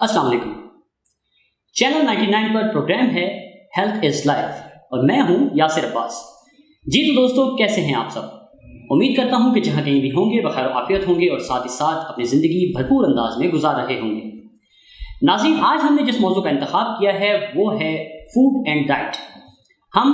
अस्सलाम वालेकुम। चैनल 99 पर प्रोग्राम है हेल्थ इज लाइफ और मैं हूं यासिर अब्बास। जी तो दोस्तों, कैसे हैं आप सब? उम्मीद करता हूं कि जहां कहीं भी होंगे बखैर आफियत होंगे और साथ ही साथ अपनी ज़िंदगी भरपूर अंदाज में गुजार रहे होंगे। नाज़रीन, आज हमने जिस मौजू का इंतखाब किया है वो है फूड एंड डाइट। हम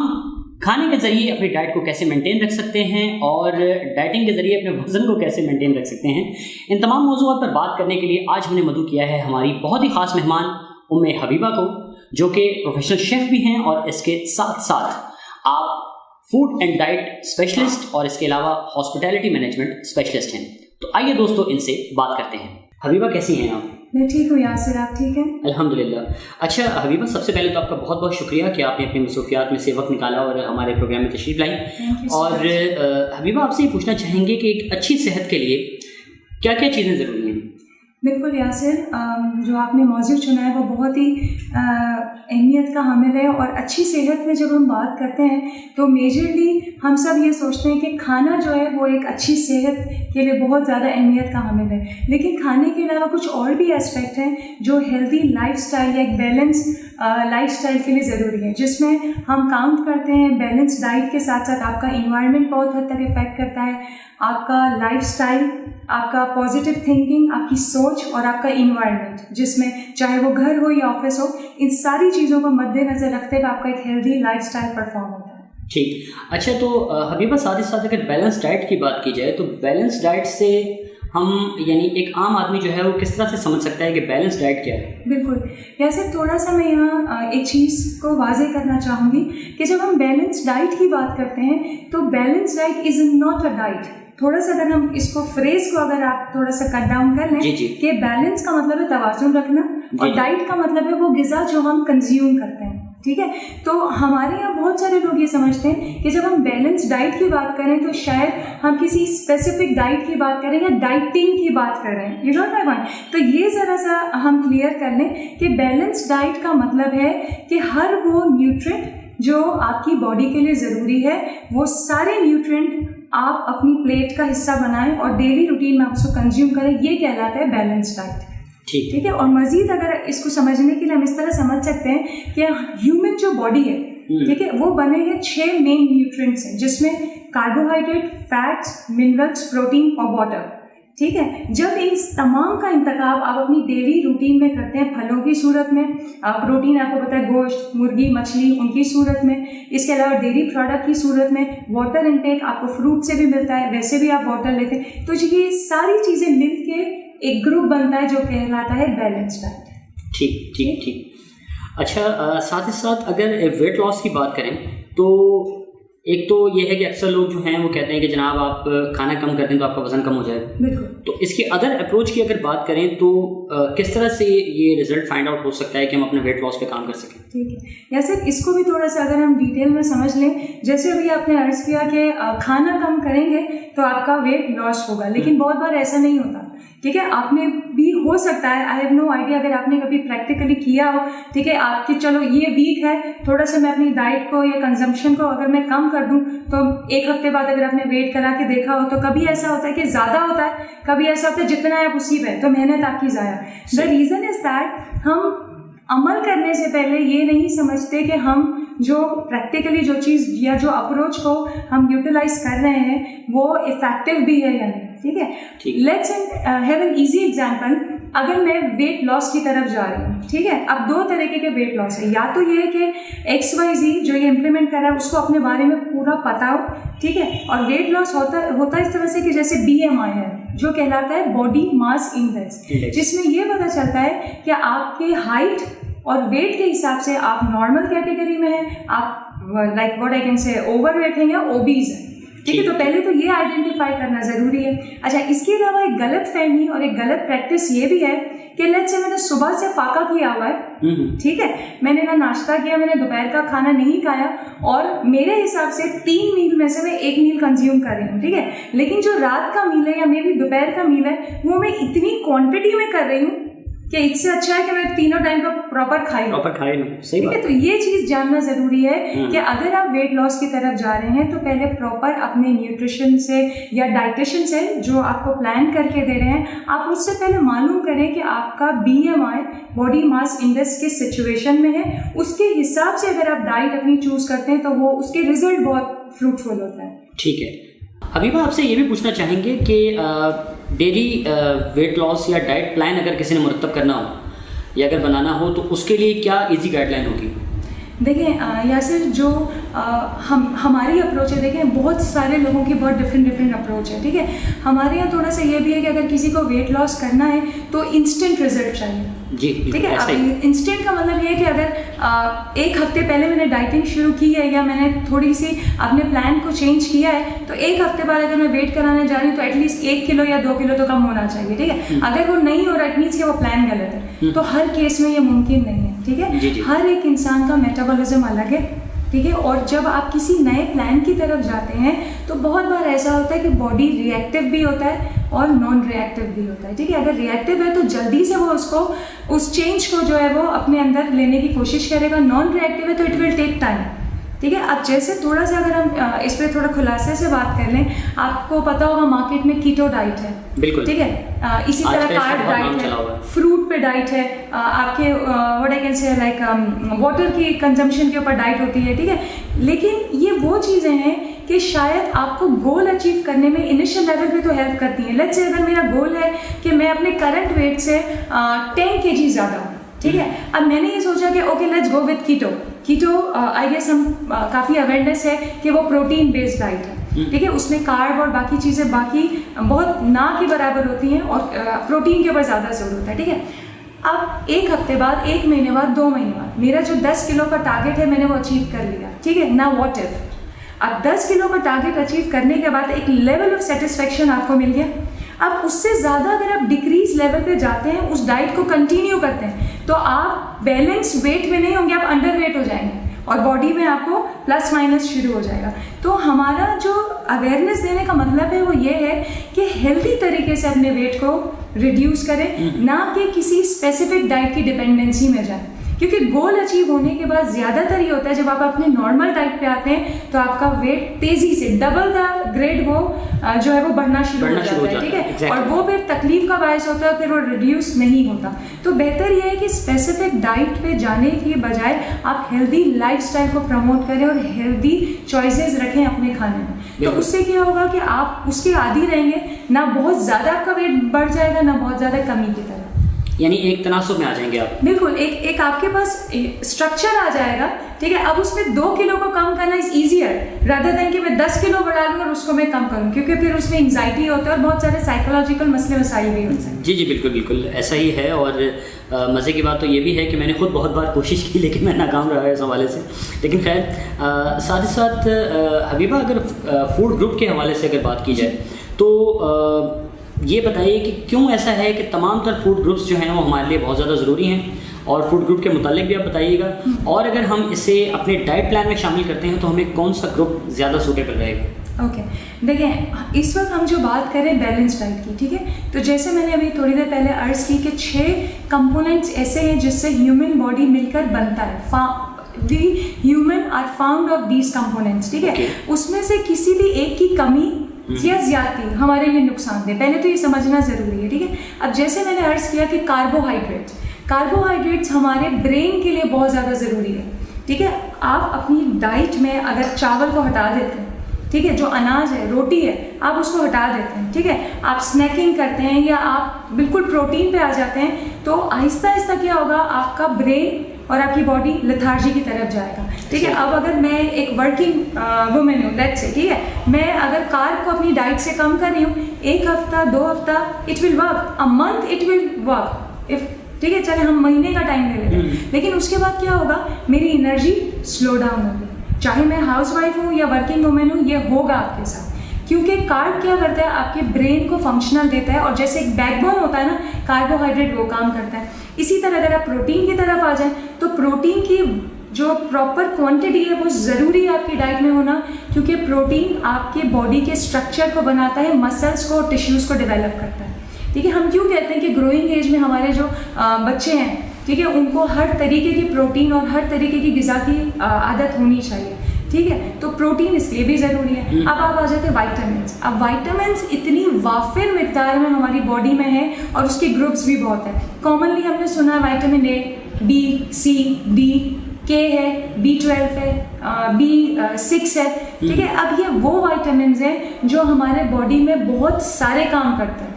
खाने के ज़रिए अपनी डाइट को कैसे मेंटेन रख सकते हैं और डाइटिंग के ज़रिए अपने वज़न को कैसे मेंटेन रख सकते हैं। इन तमाम मौज़ूआत पर बात करने के लिए आज हमने मदऊ किया है हमारी बहुत ही ख़ास मेहमान उम्मे हबीबा को, जो कि प्रोफेशनल शेफ़ भी हैं और इसके साथ साथ आप फूड एंड डाइट स्पेशलिस्ट और इसके अलावा हॉस्पिटैलिटी मैनेजमेंट स्पेशलिस्ट हैं। तो आइए दोस्तों, इनसे बात करते हैं। हबीबा, कैसी हैं आप? मैं ठीक हूँ यासिर, आप ठीक हैं? अल्हम्दुलिल्लाह। अच्छा हबीबा, सबसे पहले तो आपका बहुत बहुत शुक्रिया कि आपने अपनी मसरूफियात में से वक्त निकाला और हमारे प्रोग्राम में तशरीफ़ लाई। और हबीबा, आपसे ये पूछना चाहेंगे कि एक अच्छी सेहत के लिए क्या क्या चीज़ें ज़रूरी हैं? बिल्कुल यासिर, जो आपने मौजू चुना है वो बहुत ही अहमियत का हामिल है। और अच्छी सेहत में जब हम बात करते हैं तो मेजरली हम सब ये सोचते हैं कि खाना जो है वो एक अच्छी सेहत के लिए बहुत ज़्यादा अहमियत का हामिल है, लेकिन खाने के अलावा कुछ और भी एस्पेक्ट हैं जो हेल्दी लाइफस्टाइल या एक बैलेंस लाइफस्टाइल के लिए ज़रूरी है, जिसमें हम काउंट करते हैं बैलेंस डाइट के साथ साथ आपका इन्वायरमेंट बहुत हद तक इफ़ेक्ट करता है, आपका लाइफस्टाइल, आपका पॉजिटिव थिंकिंग, आपकी सोच और आपका इन्वायरमेंट, जिसमें चाहे वो घर हो या ऑफिस हो, इन सारी चीज़ों को मद्देनज़र रखते हुए आपका एक हेल्दी लाइफस्टाइल परफॉर्म होता है। ठीक। अच्छा, तो हबीबा, साथ ही साथ अगर बैलेंस डाइट की बात की जाए तो बैलेंस डाइट से हम यानी एक आम आदमी जो है वो किस तरह से समझ सकता है कि बैलेंस डाइट क्या है? बिल्कुल, वैसे थोड़ा सा मैं यहाँ एक चीज़ को वाज़ेह करना चाहूँगी कि जब हम बैलेंस डाइट की बात करते हैं तो balance diet is not a diet. थोड़ा सा अगर हम इसको फ्रेज को अगर आप थोड़ा सा कट डाउन कर लें कि बैलेंस का मतलब है तवाज़ुन रखना और डाइट का मतलब है वो ग़िज़ा जो हम कंज्यूम करते हैं, ठीक है? तो हमारे यहाँ बहुत सारे लोग ये समझते हैं कि जब हम बैलेंस डाइट की बात करें तो शायद हम किसी स्पेसिफिक डाइट की बात करें या डाइटिंग की बात कर रहे हैं। You don't my point? तो ये ज़रा सा हम क्लियर कर लें कि बैलेंस डाइट का मतलब है कि हर वो न्यूट्रिएंट जो आपकी बॉडी के लिए ज़रूरी है वो सारे न्यूट्रिएंट आप अपनी प्लेट का हिस्सा बनाएं और डेली रूटीन में आप उसको कंज्यूम करें, ये कहलाता है बैलेंस डाइट। ठीक है। और मज़ीद अगर इसको समझने के लिए हम इस तरह समझ सकते हैं कि ह्यूमन जो बॉडी है, ठीक है, वो बने हैं 6 मेन न्यूट्रिएंट्स हैं, जिसमें कार्बोहाइड्रेट, फैट्स, मिनरल्स, प्रोटीन और वाटर। ठीक है। जब इन तमाम का इंतखाब आप अपनी डेली रूटीन में करते हैं फलों की सूरत में, प्रोटीन आपको पता है गोश्त, मुर्गी, मछली, उनकी सूरत में, इसके अलावा डेयरी प्रोडक्ट की सूरत में, वाटर इनटेक आपको फ्रूट से भी मिलता है, वैसे भी आप वाटर लेते हैं, तो ये सारी चीज़ें मिल के एक ग्रुप बनता है जो कहलाता है बैलेंस डाइट। ठीक ठीक ठीक। अच्छा, साथ ही साथ अगर वेट लॉस की बात करें तो एक तो ये है कि अक्सर लोग जो हैं वो कहते हैं कि जनाब आप खाना कम कर दें तो आपका वज़न कम हो जाएगा। बिल्कुल। तो इसके अदर अप्रोच की अगर बात करें तो किस तरह से ये रिज़ल्ट फाइंड आउट हो सकता है कि हम अपने वेट लॉस पे काम कर सकें? ठीक है। या सर, इसको भी थोड़ा सा अगर हम डिटेल में समझ लें, जैसे अभी आपने अर्ज़ किया कि खाना कम करेंगे तो आपका वेट लॉस होगा, लेकिन बहुत बार ऐसा नहीं होता। ठीक है, आपने भी हो सकता है, आई हैव नो आइडिया, अगर आपने कभी प्रैक्टिकली किया हो, ठीक है, आपकी चलो ये वीक है, थोड़ा सा मैं अपनी डाइट को या कंजम्पशन को अगर मैं कम कर दूं तो एक हफ्ते बाद अगर आपने वेट करा के देखा हो तो कभी ऐसा होता है कि ज़्यादा होता है, कभी ऐसा होता है जितना है आप उसी पे, तो मेहनत आपकी ज़ाया। द रीज़न इज़ दैट हम अमल करने से पहले ये नहीं समझते कि हम जो प्रैक्टिकली जो चीज़ या जो अप्रोच को हम यूटिलाइज कर रहे हैं वो इफेक्टिव भी है या नहीं। ठीक है, let's have an easy example. अगर मैं वेट लॉस की तरफ जा रही हूँ, ठीक है, अब 2 तरीके के वेट लॉस है, या तो ये है कि XYZ जो ये इम्प्लीमेंट कर रहा है उसको अपने बारे में पूरा पता हो, ठीक है, और वेट लॉस होता इस तरह से कि जैसे BMI है जो कहलाता है बॉडी मास इंडेक्स, जिसमें ये पता चलता है कि आपके हाइट और वेट के हिसाब से आप नॉर्मल कैटेगरी में हैं, आप like what I can say overweight हैं या ओबीज हैं। ठीक है, तो पहले तो ये आइडेंटिफाई करना ज़रूरी है। अच्छा, इसके अलावा एक गलत फहमी और एक गलत प्रैक्टिस ये भी है कि लेट्स से मैंने सुबह से फाका किया हुआ है, ठीक है, मैंने ना नाश्ता किया, मैंने दोपहर का खाना नहीं खाया और मेरे हिसाब से 3 मील में से मैं 1 मील कंज्यूम कर रही हूँ, ठीक है, लेकिन जो रात का मील है या मे बी दोपहर का मील है वो मैं इतनी क्वांटिटी में कर रही हूँ कि इससे अच्छा है कि मैं तीनों टाइम का प्रॉपर खाई लूं। सही बात है। तो ये चीज जानना जरूरी है कि अगर आप वेट लॉस की तरफ जा रहे हैं तो पहले प्रॉपर अपने न्यूट्रिशन से या डाइटिशियन से जो आपको प्लान करके दे रहे हैं, आप उससे पहले मालूम करें कि आपका BMI बॉडी मास इंडेक्स किस सिचुएशन में है। उसके हिसाब से अगर आप डाइट अपनी चूज करते हैं तो वो उसके रिजल्ट बहुत फ्रूटफुल होता है। ठीक है। हबीबा, आपसे ये भी पूछना चाहेंगे कि डेली वेट लॉस या डाइट प्लान अगर किसी ने मुरतब करना हो या अगर बनाना हो तो उसके लिए क्या इजी गाइडलाइन होगी? देखिए यासिर, जो हमारी अप्रोच है, देखें बहुत सारे लोगों की बहुत डिफरेंट अप्रोच है, ठीक है। हमारे यहाँ थोड़ा सा ये भी है कि अगर किसी को वेट लॉस करना है तो इंस्टेंट रिजल्ट चाहिए जी, ठीक है। अब इंस्टेंट का मतलब ये है कि अगर एक हफ्ते पहले मैंने डाइटिंग शुरू की है या मैंने थोड़ी सी अपने प्लान को चेंज किया है तो एक हफ्ते बाद अगर मैं वेट कराने जा रही हूँ तो एटलीस्ट 1 किलो या 2 किलो तो कम होना चाहिए, ठीक है। अगर वो नहीं हो रहा इट मीन्स कि वो प्लान गलत है। तो हर केस में ये मुमकिन नहीं है, ठीक है। हर एक इंसान का मेटाबॉलिज्म अलग है, ठीक है। और जब आप किसी नए प्लान की तरफ जाते हैं तो बहुत बार ऐसा होता है कि बॉडी रिएक्टिव भी होता है और नॉन रिएक्टिव भी होता है, ठीक है। अगर रिएक्टिव है तो जल्दी से वो उसको उस चेंज को जो है वो अपने अंदर लेने की कोशिश करेगा। नॉन रिएक्टिव है तो इट विल टेक टाइम, ठीक है। अब जैसे थोड़ा सा अगर हम इस पर थोड़ा खुलासे से बात कर लें, आपको पता होगा मार्केट में कीटो डाइट है, बिल्कुल, ठीक है। इसी तरह कार्ब डाइट है, फ्रूट पे डाइट है, आपके what I can say like water की कंजम्पशन के ऊपर डाइट होती है, ठीक है। लेकिन ये वो चीज़ें हैं कि शायद आपको गोल अचीव करने में इनिशियल लेवल पे तो हेल्प करती हैं। लेट्स से अगर मेरा गोल है कि मैं अपने करंट वेट से 10 kg ज़्यादा हूँ, ठीक है। अब मैंने ये सोचा कि okay let's go with keto I guess हम काफ़ी अवेयरनेस है कि वो प्रोटीन बेस्ड डाइट है, ठीक है। उसमें कार्ब और बाकी चीज़ें बाकी बहुत ना के बराबर होती हैं और प्रोटीन के ऊपर ज़्यादा जोर होता है, ठीक है। अब एक हफ्ते बाद, 1 महीने बाद, 2 महीने बाद मेरा जो 10 किलो का टारगेट है मैंने वो अचीव कर लिया, ठीक है ना। व्हाट इफ अब 10 किलो का टारगेट अचीव करने के बाद एक लेवल ऑफ सेटिस्फेक्शन आपको मिल गया। अब उससे ज़्यादा अगर आप डिक्रीज लेवल पे जाते हैं, उस डाइट को कंटिन्यू करते हैं तो आप बैलेंस वेट में नहीं होंगे, आप अंडर वेट हो जाएंगे और बॉडी में आपको प्लस माइनस शुरू हो जाएगा। तो हमारा जो अवेयरनेस देने का मतलब है वो ये है कि हेल्दी तरीके से अपने वेट को रिड्यूस करें, ना कि किसी स्पेसिफिक डाइट की डिपेंडेंसी में जाए। क्योंकि गोल अचीव होने के बाद ज़्यादातर ये होता है जब आप अपने नॉर्मल डाइट पे आते हैं तो आपका वेट तेज़ी से डबल द ग्रेड वो जो है वो बढ़ना शुरू हो जाता है, ठीक है। exactly. और वो फिर तकलीफ का बायस होता है, फिर वो रिड्यूस नहीं होता। तो बेहतर ये है कि स्पेसिफिक डाइट पे जाने के बजाय आप हेल्दी लाइफस्टाइल को प्रमोट करें और हेल्दी चॉइसेस रखें अपने खाने में। तो उससे क्या होगा कि आप उसके आदी रहेंगे, ना बहुत ज़्यादा आपका वेट बढ़ जाएगा ना बहुत ज़्यादा कमी की तरह, यानी एक तनासुब में आ जाएंगे आप। बिल्कुल, एक आपके पास स्ट्रक्चर आ जाएगा, ठीक है। अब उसमें 2 किलो को कम करना इज ईजियर रादर देन कि मैं 10 किलो बढ़ा लूँ और उसको मैं कम करूँ, क्योंकि फिर उसमें एंग्जाइटी होता है और बहुत सारे साइकोलॉजिकल मसले मसाइल भी होते हैं। जी बिल्कुल बिल्कुल ऐसा ही है। और मज़े की बात तो ये भी है कि मैंने खुद बहुत बार कोशिश की लेकिन मैं नाकाम रहा है इस हवाले से। लेकिन खैर साथ ही साथ हबीबा, अगर फूड ग्रुप के हवाले से अगर बात की जाए तो ये बताइए कि क्यों ऐसा है कि तमाम तर फूड ग्रुप्स जो हैं वो हमारे लिए बहुत ज़्यादा ज़रूरी हैं, और फूड ग्रुप के मुतालिक भी आप बताइएगा। और अगर हम इसे अपने डाइट प्लान में शामिल करते हैं तो हमें कौन सा ग्रुप ज़्यादा सूटेबल रहेगा? ओके, देखें इस वक्त हम जो बात करें बैलेंस डाइट की, ठीक है। तो जैसे मैंने अभी थोड़ी देर पहले अर्ज़ की कि 6 कंपोनेंट्स ऐसे हैं जिससे ह्यूमन बॉडी मिलकर बनता है। We human are found of these components, ठीक है। उसमें से किसी भी एक की कमी या ज्यादती हमारे लिए नुकसानदेह, पहले तो ये समझना ज़रूरी है, ठीक है। अब जैसे मैंने अर्ज़ किया कि कार्बोहाइड्रेट्स हमारे ब्रेन के लिए बहुत ज़्यादा ज़रूरी है, ठीक है। आप अपनी डाइट में अगर चावल को हटा देते हैं, ठीक है, जो अनाज है, रोटी है, आप उसको हटा देते हैं, ठीक है, आप स्नैकिंग करते हैं या आप बिल्कुल प्रोटीन पे आ जाते हैं, तो आहिस्ता आहिस्ता क्या होगा, आपका ब्रेन और आपकी बॉडी लेथार्जी की तरफ जाएगा, ठीक है। अब अगर मैं एक वर्किंग वुमेन हूँ लेट्स से, ठीक है, मैं अगर कार्ब को अपनी डाइट से कम कर रही हूँ, 1 हफ्ता 2 हफ्ता it will work, a month it will work if, ठीक है, चले हम महीने का टाइम ले लेते हैं। लेकिन उसके बाद क्या होगा, मेरी एनर्जी स्लो डाउन होगी, चाहे मैं हाउस वाइफ हूँ या वर्किंग वुमेन हूँ, ये होगा आपके साथ। क्योंकि कार्ब क्या करता है, आपके ब्रेन को फंक्शनल देता है, और जैसे एक बैकबोन होता है ना, कार्बोहाइड्रेट वो काम करता है। इसी तरह अगर आप प्रोटीन की तरफ आ जाएं तो प्रोटीन की जो प्रॉपर क्वांटिटी है वो ज़रूरी है आपकी डाइट में होना, क्योंकि प्रोटीन आपके बॉडी के स्ट्रक्चर को बनाता है, मसल्स को, टिश्यूज़ को डेवलप करता है, ठीक है, हम क्यों कहते हैं कि ग्रोइंग एज में हमारे जो बच्चे हैं, ठीक है, उनको हर तरीके की प्रोटीन और हर तरीके की ग़िज़ा की आदत होनी चाहिए। ठीक है, तो प्रोटीन इसलिए भी ज़रूरी है। अब आप आ जाते हैं वाइटामिन्स। अब वाइटामिन्स इतनी वाफिर मिकदार में हमारी बॉडी में है और उसके ग्रुप्स भी बहुत है। कॉमनली हमने सुना है vitamin A, B, C, D, K है, B12 है, B6 है। ठीक है, अब ये वो वाइटामिन्स हैं जो हमारे बॉडी में बहुत सारे काम करते हैं।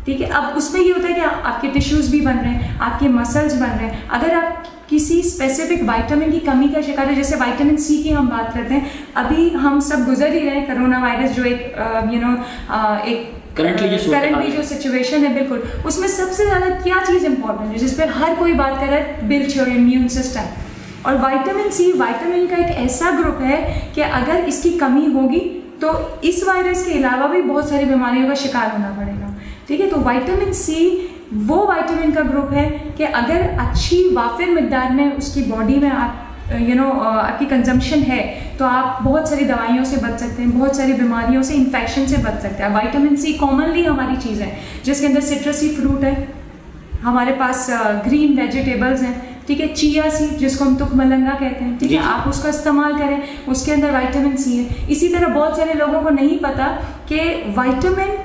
ठीक है, अब उसमें ये होता है कि आपके टिश्यूज़ भी बन रहे हैं, आपके मसल्स बन रहे हैं। अगर आप किसी स्पेसिफिक विटामिन की कमी का शिकार है, जैसे विटामिन सी की हम बात करते हैं, अभी हम सब गुजर ही रहे हैं कोरोना वायरस जो एक एक करंटली जो सिचुएशन है, बिल्कुल उसमें सबसे ज़्यादा क्या चीज़ इंपॉर्टेंट है जिस पर हर कोई बात कर रहा है, बिल्ड योर इम्यून सिस्टम। और विटामिन सी विटामिन का एक ऐसा ग्रुप है कि अगर इसकी कमी होगी तो इस वायरस के अलावा भी बहुत सारी बीमारियों का शिकार होना पड़ेगा। ठीक है, तो विटामिन सी वो विटामिन का ग्रुप है कि अगर अच्छी वाफिर मिकदार में उसकी बॉडी में आप आपकी कंजम्पशन है तो आप बहुत सारी दवाइयों से बच सकते हैं, बहुत सारी बीमारियों से, इन्फेक्शन से बच सकते हैं। विटामिन सी कॉमनली हमारी चीज़ है जिसके अंदर सिट्रसी फ्रूट है, हमारे पास ग्रीन वेजिटेबल्स हैं। ठीक है, चिया सीड जिसको हम तुखमलंगा कहते हैं, ठीक है, आप उसका इस्तेमाल करें, उसके अंदर विटामिन सी है। इसी तरह बहुत सारे लोगों को नहीं पता कि विटामिन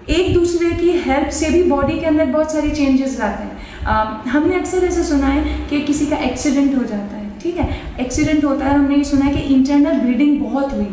एक दूसरे की हेल्प से भी बॉडी के अंदर बहुत सारे चेंजेस लाते हैं। हमने अक्सर ऐसा सुना है कि किसी का एक्सीडेंट हो जाता है, ठीक है, एक्सीडेंट होता है, हमने ये सुना है कि इंटरनल ब्लीडिंग बहुत हुई।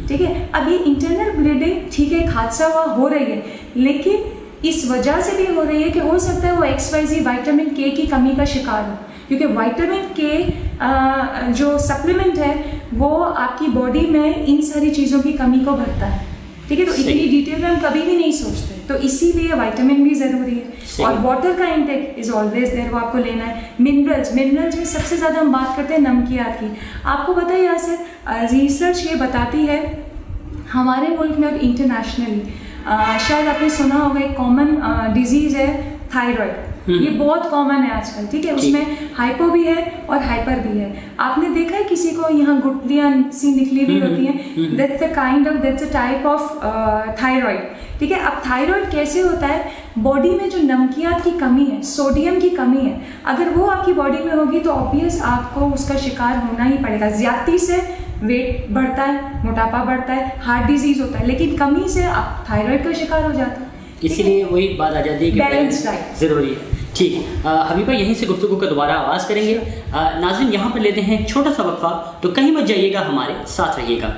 ठीक है, अब ये इंटरनल ब्लीडिंग, ठीक है, एक हादसा हुआ, हो रही है, लेकिन इस वजह से भी हो रही है कि हो सकता है वो XYZ विटामिन के की कमी का शिकार हो, क्योंकि विटामिन के जो सप्लीमेंट है वो आपकी बॉडी में इन सारी चीज़ों की कमी को भरता है। ठीक है, तो इतनी डिटेल में हम कभी भी नहीं सोचते, तो इसीलिए विटामिन भी ज़रूरी है। और वाटर का इंटेक इज़ ऑलवेज देयर, वो आपको लेना है। मिनरल्स में सबसे ज़्यादा हम बात करते हैं नमकियात की। आपको पता है, यहाँ से रिसर्च ये बताती है हमारे मुल्क में और इंटरनेशनली, शायद आपने सुना होगा, एक कॉमन डिजीज़ है थायराइड। ये बहुत कॉमन है आजकल। ठीक है, उसमें हाइपो भी है और हाइपर भी है। आपने देखा है किसी को यहाँ गुठलियाँ सी निकली हुई होती हैं, that's a type of thyroid. ठीक है, अब थायराइड कैसे होता है, बॉडी में जो नमकियात की कमी है, सोडियम की कमी है, अगर वो आपकी बॉडी में होगी तो ऑब्वियस आपको उसका शिकार होना ही पड़ेगा। ज्यादती से वेट बढ़ता है, मोटापा बढ़ता है, हार्ट डिजीज होता है, लेकिन कमी से आप थायराइड का शिकार हो जाता है। इसीलिए वही बात आ जाती है कि बैलेंस डाइट ज़रूरी है। ठीक, हबीबा यहीं से गुफ्तगू का दोबारा आगाज़ करेंगे। नाज़रीन, यहाँ पर लेते हैं छोटा सा वक्फा, तो कहीं मत जाइएगा, हमारे साथ रहिएगा।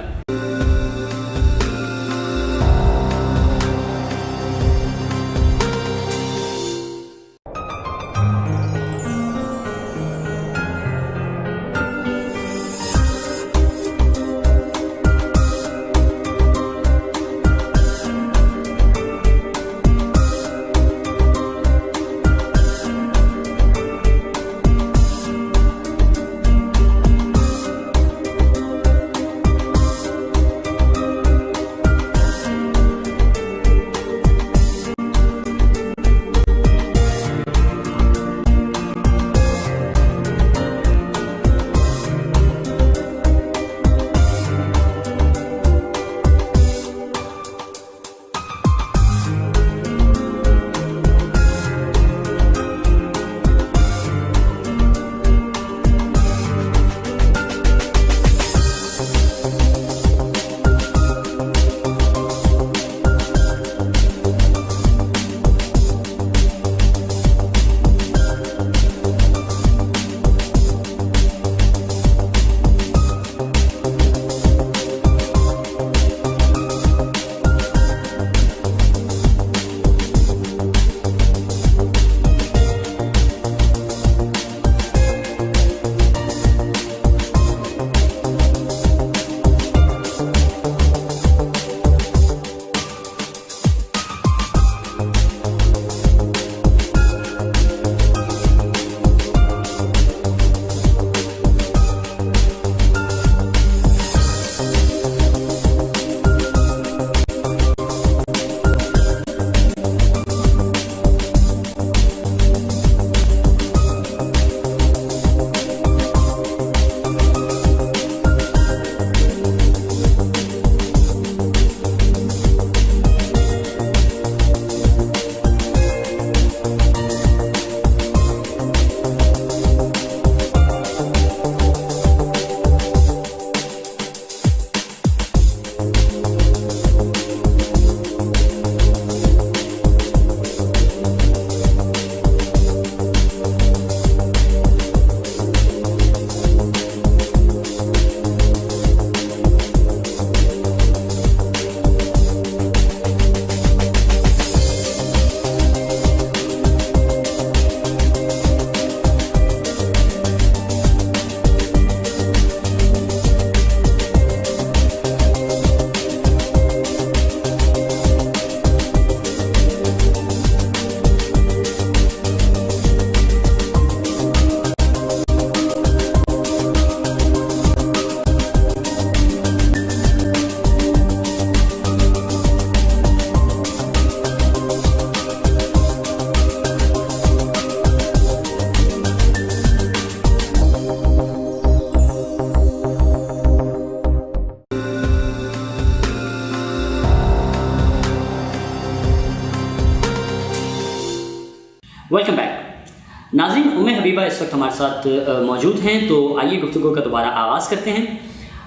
वेलकम बैक नाज़रीन। उम्मे हबीबा इस वक्त हमारे साथ मौजूद हैं, तो आइए गुफ्तगू का दोबारा आगाज़ करते हैं।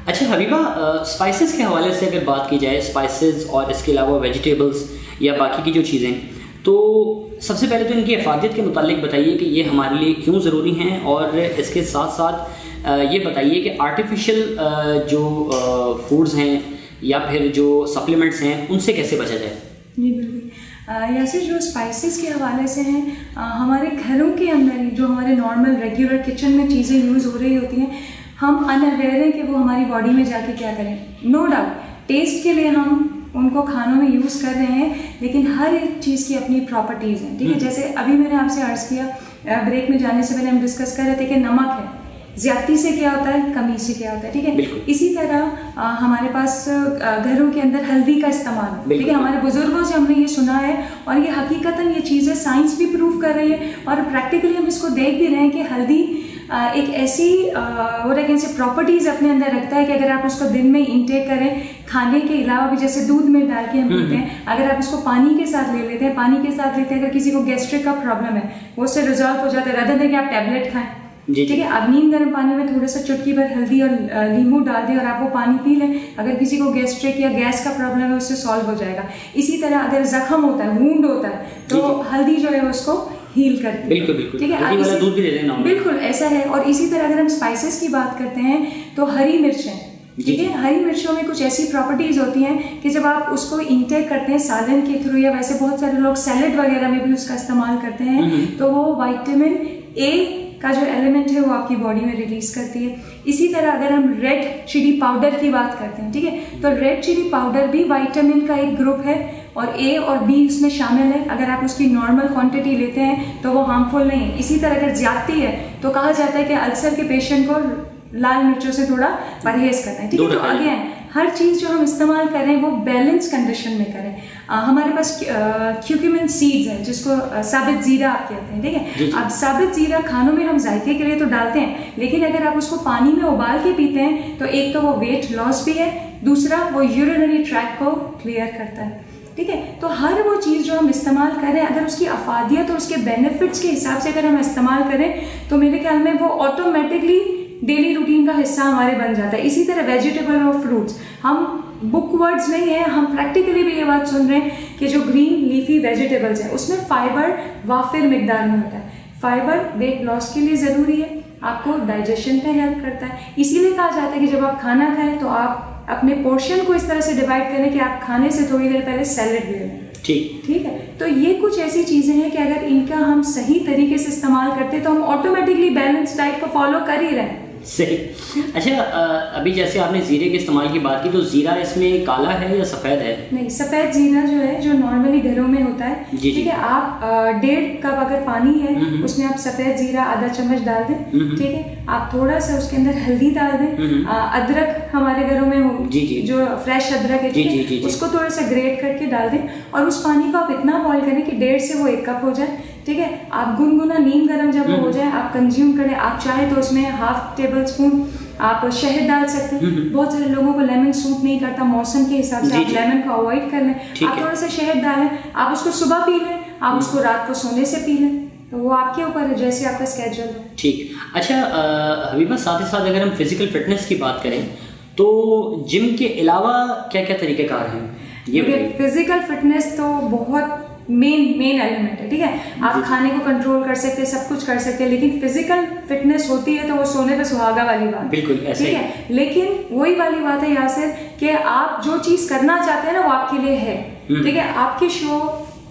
अच्छा हबीबा, स्पाइसेस के हवाले से अगर बात की जाए, स्पाइसेस और इसके अलावा वेजिटेबल्स या बाकी की जो चीज़ें, तो सबसे पहले तो इनकी अफादियत के मुतालिक बताइए कि ये हमारे लिए क्यों ज़रूरी हैं, और इसके साथ साथ ये बताइए कि आर्टिफिशियल जो फूड्स हैं या फिर जो सप्लीमेंट्स हैं उनसे कैसे बचा जाए। जी बिल्कुल। ऐसे जो स्पाइसेस के हवाले से हैं, हमारे घरों के अंदर ही जो हमारे नॉर्मल रेगुलर किचन में चीज़ें यूज़ हो रही होती हैं, हम अनअवेयर हैं कि वो हमारी बॉडी में जाके क्या करें। नो डाउट टेस्ट के लिए हम उनको खानों में यूज़ कर रहे हैं, लेकिन हर एक चीज़ की अपनी प्रॉपर्टीज़ हैं, ठीक है। जैसे अभी मैंने आपसे अर्ज़ किया, ब्रेक में जाने से पहले हम डिस्कस कर रहे थे कि नमक है, ज़्यादती से क्या होता है, कमी से क्या होता है, ठीक है। इसी तरह हमारे पास घरों के अंदर हल्दी का इस्तेमाल, ठीक है। हमारे बुजुर्गों से हमने ये सुना है, और ये हकीकतन ये चीज़ें साइंस भी प्रूव कर रही है, और प्रैक्टिकली हम इसको देख भी रहे हैं कि हल्दी एक ऐसी प्रॉपर्टीज़ अपने अंदर रखता है कि अगर आप उसको दिन में इंटेक करें, खाने के अलावा भी, जैसे दूध में डाल के हम पीते हैं, अगर आप उसको पानी के साथ ले लेते हैं, अगर किसी को गैस्ट्रिक का प्रॉब्लम है वो उससे रिजॉल्व हो जाता है, रादर देन कि आप टैबलेट खाएं, ठीक है। आप नीम गर्म पानी में थोड़ा सा चुटकी भर हल्दी और नींबू डाल दें और आप वो पानी पी लें, अगर किसी को गैस्ट्रिक या गैस का प्रॉब्लम है उससे सॉल्व हो जाएगा। इसी तरह अगर जख्म होता है, वूंड होता है, तो हल्दी जो है उसको हील करती है, बिल्कुल, ठीक है। दूध भी ले लेना, बिल्कुल ऐसा है। और इसी तरह अगर हम स्पाइसेस की बात करते हैं तो हरी मिर्चें, ठीक है, हरी मिर्चों में कुछ ऐसी प्रॉपर्टीज़ होती हैं कि जब आप उसको इंटेक करते हैं सालन के थ्रू, या वैसे बहुत सारे लोग सैलेड वगैरह में भी उसका इस्तेमाल करते हैं, तो वो विटामिन ए का जो एलिमेंट है वो आपकी बॉडी में रिलीज करती है। इसी तरह अगर हम रेड चिली पाउडर की बात करते हैं, ठीक है, तो रेड चिली पाउडर भी विटामिन का एक ग्रुप है, और ए और बी उसमें शामिल है। अगर आप उसकी नॉर्मल क्वांटिटी लेते हैं तो वो हार्मफुल नहीं है। इसी तरह अगर ज्यादती है तो कहा जाता है कि अल्सर के पेशेंट को लाल मिर्चों से थोड़ा परहेज करना है, ठीक है। तो अगेन हर चीज़ जो हम इस्तेमाल करें वो बैलेंस कंडीशन में करें। हमारे पास क्यूक्यूमिन सीड्स हैं, जिसको साबित जीरा आप कहते हैं, ठीक है। अब साबित जीरा खानों में हम जायके के लिए तो डालते हैं, लेकिन अगर आप उसको पानी में उबाल के पीते हैं तो एक तो वो वेट लॉस भी है, दूसरा वो यूरिनरी ट्रैक्ट को क्लियर करता है, ठीक है। तो हर वो चीज़ जो हम इस्तेमाल करें, अगर उसकी अफादियत और उसके बेनिफिट्स के हिसाब से अगर हम इस्तेमाल करें तो मेरे ख्याल में वो ऑटोमेटिकली डेली रूटीन का हिस्सा हमारे बन जाता है। इसी तरह वेजिटेबल और फ्रूट्स, हम बुक वर्ड्स नहीं है, हम प्रैक्टिकली भी ये बात सुन रहे हैं कि जो ग्रीन लीफी वेजिटेबल्स हैं उसमें फाइबर वाफिर मिकदार में होता है। फाइबर वेट लॉस के लिए ज़रूरी है, आपको डाइजेशन में हेल्प करता है। इसीलिए कहा जाता है कि जब आप खाना खाएं तो आप अपने पोर्शन को इस तरह से डिवाइड करें कि आप खाने से थोड़ी देर पहले सैलेड ले लें, ठीक है। तो ये कुछ ऐसी चीज़ें हैं कि अगर इनका हम सही तरीके से इस्तेमाल करते तो हम ऑटोमेटिकली बैलेंस डाइट को फॉलो कर ही रहे हैं। सही। अच्छा अभी जैसे आपने जीरे के इस्तेमाल की बात की, तो जीरा इसमें काला है या सफ़ेद है? नहीं, सफ़ेद जीरा जो है जो नॉर्मली घरों में होता है, ठीक है। आप 1.5 कप अगर पानी है उसमें आप सफ़ेद जीरा आधा चम्मच डाल दें, ठीक है। आप थोड़ा सा उसके अंदर हल्दी डाल दें, अदरक हमारे घरों में हो, जो फ्रेश अदरक है, ठीक है, उसको थोड़ा सा ग्रेट करके डाल दें, और उस पानी को आप इतना बॉईल करें कि 1.5 से वो 1 कप हो जाए, ठीक है। आप गुनगुना नीम गर्म जब हो जाए आप कंज्यूम करें। आप चाहे तो उसमें 1/2 टेबल स्पून आप शहद डाल सकते हैं। बहुत सारे लोगों को लेमन सूट नहीं करता, मौसम के हिसाब से आप लेमन को अवॉइड कर लें, आप थोड़ा सा शहद डालें, आप उसको सुबह पी लें, आप उसको रात को सोने से पी लें, तो वो आपके ऊपर है जैसे आपका स्केड्यूल है। ठीक। अच्छा हबीबा, साथ ही साथ अगर हम फिजिकल फिटनेस की बात करें तो जिम के अलावा क्या क्या तरीक़ेकार हैं? ये फिजिकल फिटनेस तो बहुत मेन एलिमेंट है, ठीक है। आप खाने को कंट्रोल कर सकते हैं, सब कुछ कर सकते हैं, लेकिन फिजिकल फिटनेस होती है तो वो सोने पे सुहागा वाली बात, बिल्कुल ऐसे, ठीक है। लेकिन वही वाली बात है यासिर कि आप जो चीज़ करना चाहते हैं ना वो आपके लिए है, ठीक है। आपके शो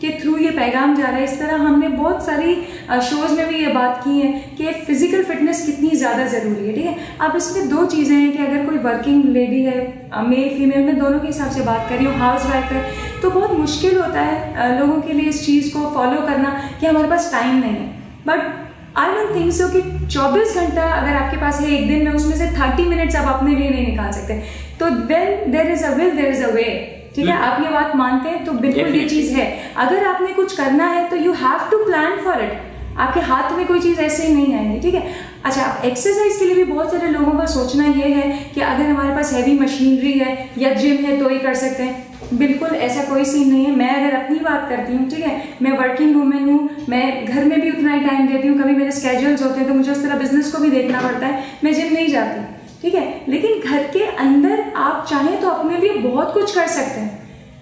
के थ्रू ये पैगाम जा रहा है। इस तरह हमने बहुत सारी शोज़ में भी ये बात की है कि फिजिकल फिटनेस कितनी ज़्यादा ज़रूरी है, ठीक है। अब इसमें 2 चीज़ें हैं कि अगर कोई वर्किंग लेडी है, मेल फीमेल में दोनों के हिसाब से बात कर रही हूँ, हाउस वाइफ है, तो बहुत मुश्किल होता है लोगों के लिए इस चीज़ को फॉलो करना कि हमारे पास टाइम नहीं है। But I don't think so कि 24 घंटा अगर आपके पास है एक दिन में, उसमें से 30 मिनट्स आप अपने लिए नहीं निकाल सकते। तो when there is a will there is a way, ठीक है। आप ये बात मानते हैं तो बिल्कुल ये चीज़ है। अगर आपने कुछ करना है तो you have to plan for it. आपके हाथ में कोई चीज़ ऐसे ही नहीं आएगी, ठीक है। अच्छा, आप एक्सरसाइज के लिए भी बहुत सारे लोगों का सोचना ये है कि अगर हमारे पास हैवी मशीनरी है या जिम है तो ही कर सकते हैं। बिल्कुल ऐसा कोई सीन नहीं है। मैं अगर अपनी बात करती हूँ, ठीक है, मैं वर्किंग वूमेन हूँ, मैं घर में भी उतना ही टाइम देती हूँ, कभी मेरे स्केड्यूल्स होते हैं तो मुझे उस तरह बिजनेस को भी देखना पड़ता है, मैं जिम नहीं जाती, ठीक है। लेकिन घर के अंदर आप चाहें तो अपने लिए बहुत कुछ कर सकते हैं,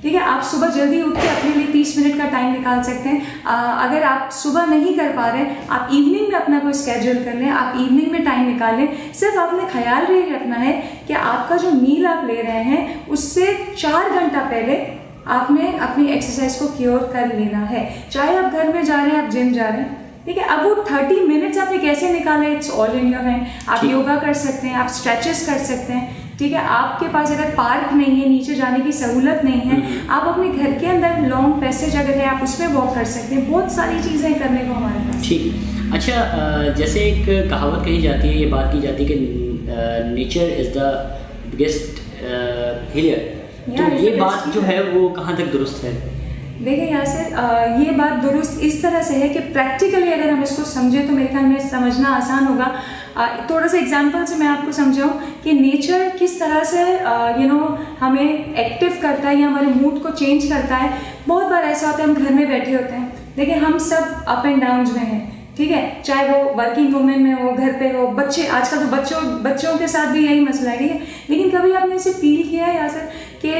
ठीक है। आप सुबह जल्दी उठ के अपने लिए 30 मिनट का टाइम निकाल सकते हैं। अगर आप सुबह नहीं कर पा रहे हैं, आप इवनिंग में अपना कोई स्केड्यूल कर लें, आप इवनिंग में टाइम निकालें। सिर्फ आपने ख्याल ये रखना है कि आपका जो मील आप ले रहे हैं उससे 4 घंटा पहले आपने अपनी एक्सरसाइज को क्योर कर लेना है। चाहे आप घर में जा रहे हैं, आप जिम जा रहे हैं, ठीक है। अब वो 30 मिनट्स आपने कैसे निकाले, it's all in your hand. आप योगा कर सकते हैं, आप स्ट्रेचेस कर सकते हैं, ठीक है। आपके पास अगर पार्क नहीं है, नीचे जाने की सहूलत नहीं है, आप अपने घर के अंदर लॉन्ग पैसेज अगर है, आप उसमें वॉक कर सकते हैं। बहुत सारी चीज़ें करने को हमारे पास। ठीक। अच्छा, जैसे एक कहावत कही जाती है, ये बात की जाती है कि nature is the biggest healer, तो ये बात जो है वो कहाँ तक दुरुस्त है? देखिए यासिर, ये बात दुरुस्त इस तरह से है कि प्रैक्टिकली अगर हम इसको समझें तो मेरे ख्याल में समझना आसान होगा। थोड़ा सा एग्जांपल से मैं आपको समझाऊं कि नेचर किस तरह से हमें एक्टिव करता है या हमारे मूड को चेंज करता है। बहुत बार ऐसा होता है हम घर में बैठे होते हैं, देखिए हम सब अप एंड डाउन में हैं, ठीक है, चाहे वो वर्किंग वूमेन में हो, घर पे हो, बच्चे, आजकल तो बच्चों के साथ भी यही मसला है, ठीक है। लेकिन कभी आपने इसे फील किया है यासिर कि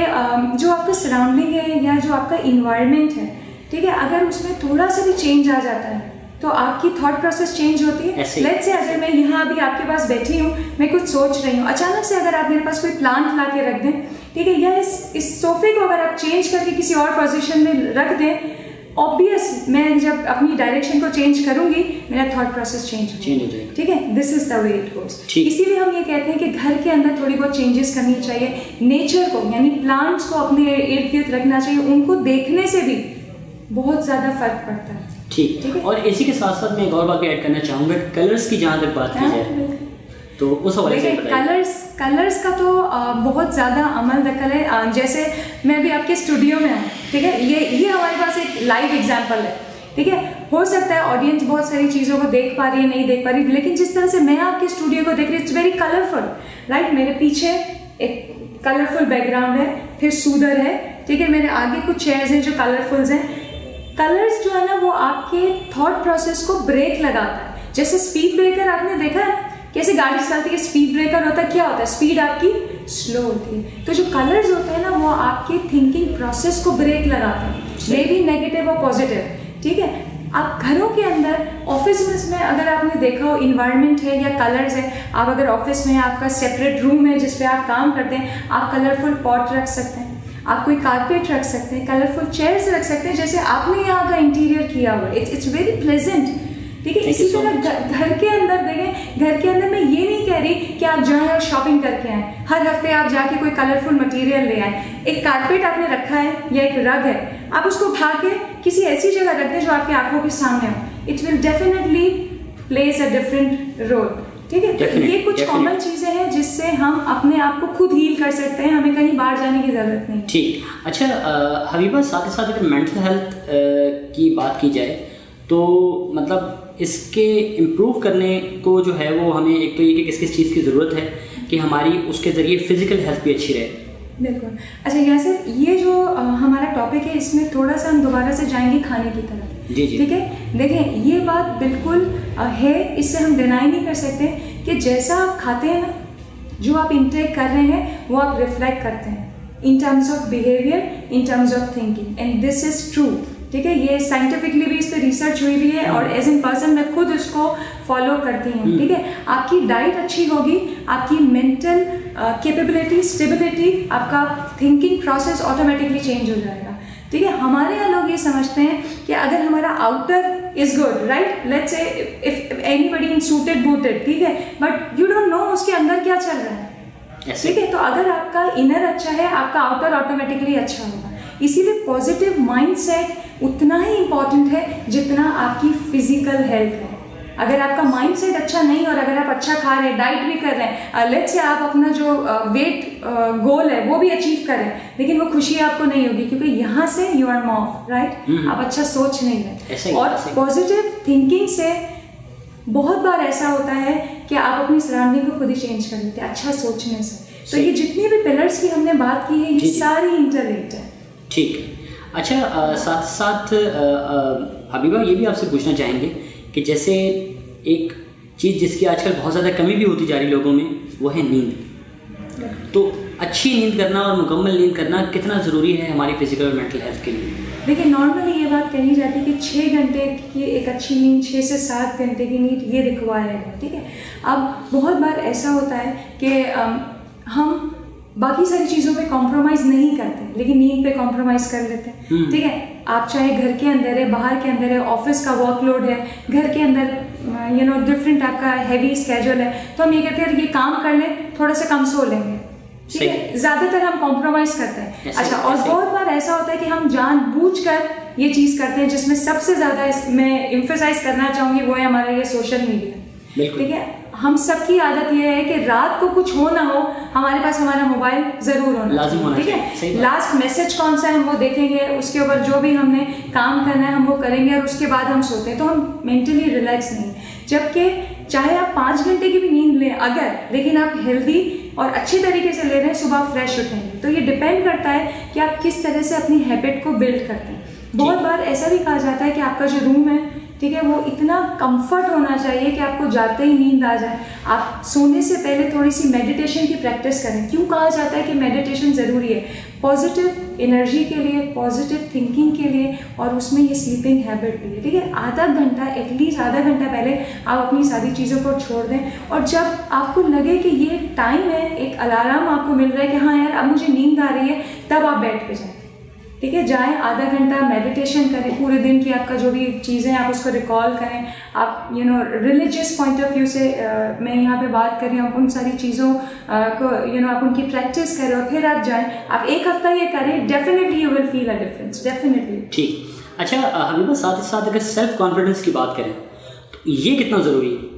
जो आपका सराउंडिंग है या जो आपका इन्वायरमेंट है, ठीक है, अगर उसमें थोड़ा सा भी चेंज आ जाता है तो आपकी थॉट प्रोसेस चेंज होती है। लेट्स से अगर मैं यहाँ अभी आपके पास बैठी हूँ, मैं कुछ सोच रही हूँ, अचानक से अगर आप मेरे पास कोई प्लांट ला के रख दें, ठीक है, या इस सोफे को अगर आप चेंज करके किसी और पोजीशन में रख दें, ऑब्वियस मैं जब अपनी डायरेक्शन को चेंज करूंगी मेरा थॉट प्रोसेस चेंज हो जाएगा, ठीक है। This is the way it goes. इसीलिए हम ये कहते हैं कि घर के अंदर थोड़ी बहुत चेंजेस करनी चाहिए। नेचर को यानी प्लांट्स को अपने इर्द गिर्द रखना चाहिए, उनको देखने से भी बहुत ज़्यादा फर्क पड़ता है। ठीक है। और इसी के साथ साथ मैं एक और बात भी ऐड करना चाहूँगा, कलर्स की जहाँ तक बात की जाए तो उस हवाले से कलर्स का तो बहुत ज़्यादा अमल दखल है। जैसे मैं भी आपके स्टूडियो में हूँ, ठीक है, ये हमारे पास एक लाइव एग्जांपल है, ठीक है। हो सकता है ऑडियंस बहुत सारी चीज़ों को देख पा रही है, नहीं देख पा रही, लेकिन जिस तरह से मैं आपके स्टूडियो को देख रही हूँ, इट्स वेरी कलरफुल, राइट। मेरे पीछे एक कलरफुल बैकग्राउंड है, फिर सूदर है, ठीक है, मेरे आगे कुछ चेयर्स हैं जो कलरफुल्स हैं। कलर्स जो है ना वो आपके थॉट प्रोसेस को ब्रेक लगाता है। जैसे स्पीड ब्रेकर आपने देखा है कैसे गाड़ी चलती है, स्पीड ब्रेकर होता है, क्या होता है, स्पीड आपकी स्लो होती है। तो जो कलर्स होते हैं ना वो आपके थिंकिंग प्रोसेस को ब्रेक लगाते हैं, मे बी नेगेटिव और पॉजिटिव, ठीक है। आप घरों के अंदर, ऑफिस में अगर आपने देखा हो इन्वायरमेंट है या कलर्स है, आप अगर ऑफिस में आपका सेपरेट रूम है जिस पे आप काम करते हैं, आप कलरफुल पॉट रख सकते हैं, आप कोई कारपेट रख सकते हैं, कलरफुल चेयर्स रख सकते हैं, जैसे आपने यहाँ का इंटीरियर किया हुआ है, इट्स वेरी प्लेजेंट, ठीक है। इसी तरह घर के अंदर देखें, घर के अंदर मैं ये नहीं कह रही कि आप जाएं और शॉपिंग करके आएँ, हर हफ्ते आप जाके कोई कलरफुल मटेरियल ले आए। एक कारपेट आपने रखा है या एक रग है, आप उसको उठा के किसी ऐसी जगह रख दें जो आपकी आंखों के सामने हो, it will definitely place a different role, ठीक है। ये कुछ कॉमन चीज़ें हैं जिससे हम अपने आप को खुद हील कर सकते हैं, हमें कहीं बाहर जाने की ज़रूरत नहीं। ठीक। अच्छा हबीबा, साथ ही साथ अगर मेंटल हेल्थ की बात की जाए तो मतलब इसके इम्प्रूव करने को जो है वो हमें एक तो ये कि किस किस चीज़ की ज़रूरत है कि हमारी उसके ज़रिए फिजिकल हेल्थ भी अच्छी रहे। बिल्कुल। अच्छा यासिर, ये जो हमारा टॉपिक है इसमें थोड़ा सा हम दोबारा से जाएंगे खाने की तरफ, जी, ठीक है। देखें ये बात बिल्कुल है, इससे हम डिनाई नहीं कर सकते कि जैसा आप खाते हैं ना, जो आप इंटेक कर रहे हैं वो आप रिफ्लेक्ट करते हैं in terms of behaviour, in terms of thinking, and this is true, ठीक है। ये साइंटिफिकली भी इस पर रिसर्च हुई भी है और एज एन पर्सन मैं खुद उसको फॉलो करती हूँ, ठीक है। आपकी डाइट अच्छी होगी, आपकी मेंटल कैपेबिलिटी, स्टेबिलिटी, आपका थिंकिंग प्रोसेस ऑटोमेटिकली चेंज हो जाएगा, ठीक है। हमारे यहाँ लोग ये समझते हैं कि अगर हमारा outer is good, right, let's say if anybody in suited booted, ठीक है, बट यू डोंट नो उसके अंदर क्या चल रहा है, ठीक है। तो अगर आपका इनर अच्छा है, आपका आउटर ऑटोमेटिकली अच्छा होगा। इसीलिए पॉजिटिव माइंडसेट उतना ही इम्पॉर्टेंट है जितना आपकी फिजिकल हेल्थ है। अगर आपका माइंडसेट अच्छा नहीं और अगर आप अच्छा खा रहे हैं, डाइट भी कर रहे हैं, लेट्स से आप अपना जो वेट गोल है वो भी अचीव करें, लेकिन वो खुशी आपको नहीं होगी क्योंकि यहाँ से यू आर ऑफ, राइट, आप अच्छा सोच नहीं रहे। और पॉजिटिव थिंकिंग से बहुत बार ऐसा होता है कि आप अपनी सराउंडिंग को खुद ही चेंज कर देते हैं अच्छा सोचने से। तो ये जितनी भी पिलर्स की हमने बात की है ये सारी इंटरलिंक्ड है। ठीक है। अच्छा, साथ साथ हबीबा ये भी आपसे पूछना चाहेंगे कि जैसे एक चीज़ जिसकी आजकल बहुत ज़्यादा कमी भी होती जा रही लोगों में, वो है नींद। तो अच्छी नींद करना और मुकम्मल नींद करना कितना ज़रूरी है हमारी फिजिकल और मेंटल हेल्थ के लिए? देखिए, नॉर्मली ये बात कही जाती है कि 6 घंटे की एक अच्छी नींद, 6 से 7 घंटे की नींद ये रिक्वायर्ड है, ठीक है। अब बहुत बार ऐसा होता है कि हम बाकी सारी चीज़ों पे कॉम्प्रोमाइज़ नहीं करते, लेकिन नींद पे कॉम्प्रोमाइज़ कर लेते हैं, ठीक है। आप चाहे घर के अंदर है, बाहर के अंदर है, ऑफिस का वर्कलोड है, घर के अंदर डिफरेंट आपका हैवी स्केड्यूल है, तो हम ये कहते हैं ये काम कर लें, थोड़ा सा कम सो लेंगे, ठीक है। ज़्यादातर हम कॉम्प्रोमाइज़ करते हैं। अच्छा, और बहुत बार ऐसा होता है कि हम जानबूझकर ये चीज़ करते हैं, जिसमें सबसे ज़्यादा मैं इम्फेसाइज करना चाहूँगी वो है हमारा ये सोशल मीडिया, ठीक है। हम सबकी आदत ये है कि रात को कुछ हो ना हो, हमारे पास हमारा मोबाइल जरूर होना, ठीक है। लास्ट मैसेज कौन सा है हम वो देखेंगे, उसके ऊपर जो भी हमने काम करना है हम वो करेंगे, और उसके बाद हम सोते हैं, तो हम मेंटली रिलैक्स नहीं। जबकि चाहे आप 5 घंटे की भी नींद लें अगर, लेकिन आप हेल्दी और अच्छी तरीके से ले रहे हैं, सुबह फ्रेश उठेंगे। तो ये डिपेंड करता है कि आप किस तरह से अपनी हैबिट को बिल्ड करते हैं। बहुत बार ऐसा भी कहा जाता है कि आपका जो रूम है, ठीक है, वो इतना कंफर्ट होना चाहिए कि आपको जाते ही नींद आ जाए। आप सोने से पहले थोड़ी सी मेडिटेशन की प्रैक्टिस करें। क्यों कहा जाता है कि मेडिटेशन ज़रूरी है? पॉजिटिव एनर्जी के लिए, पॉजिटिव थिंकिंग के लिए, और उसमें ये स्लीपिंग हैबिट भी है, ठीक है। आधा घंटा, एटलीस्ट आधा घंटा पहले आप अपनी सारी चीज़ों को छोड़ दें, और जब आपको लगे कि ये टाइम है, एक अलार्म आपको मिल रहा है कि हाँ यार अब मुझे नींद आ रही है, तब आप बेड पे जाएँ, ठीक है। जाएं, आधा घंटा मेडिटेशन करें, पूरे दिन की आपका जो भी चीज़ें आप उसको रिकॉल करें। आप रिलीजियस पॉइंट ऑफ व्यू से मैं यहाँ पे बात कर रही हूँ, उन सारी चीज़ों को आप उनकी प्रैक्टिस करें, और फिर आप जाएं। आप 1 हफ्ता ये करें, definitely you will feel a difference, definitely. ठीक। अच्छा हबीबा, साथ ही साथ अगर सेल्फ कॉन्फिडेंस की बात करें तो ये कितना ज़रूरी है?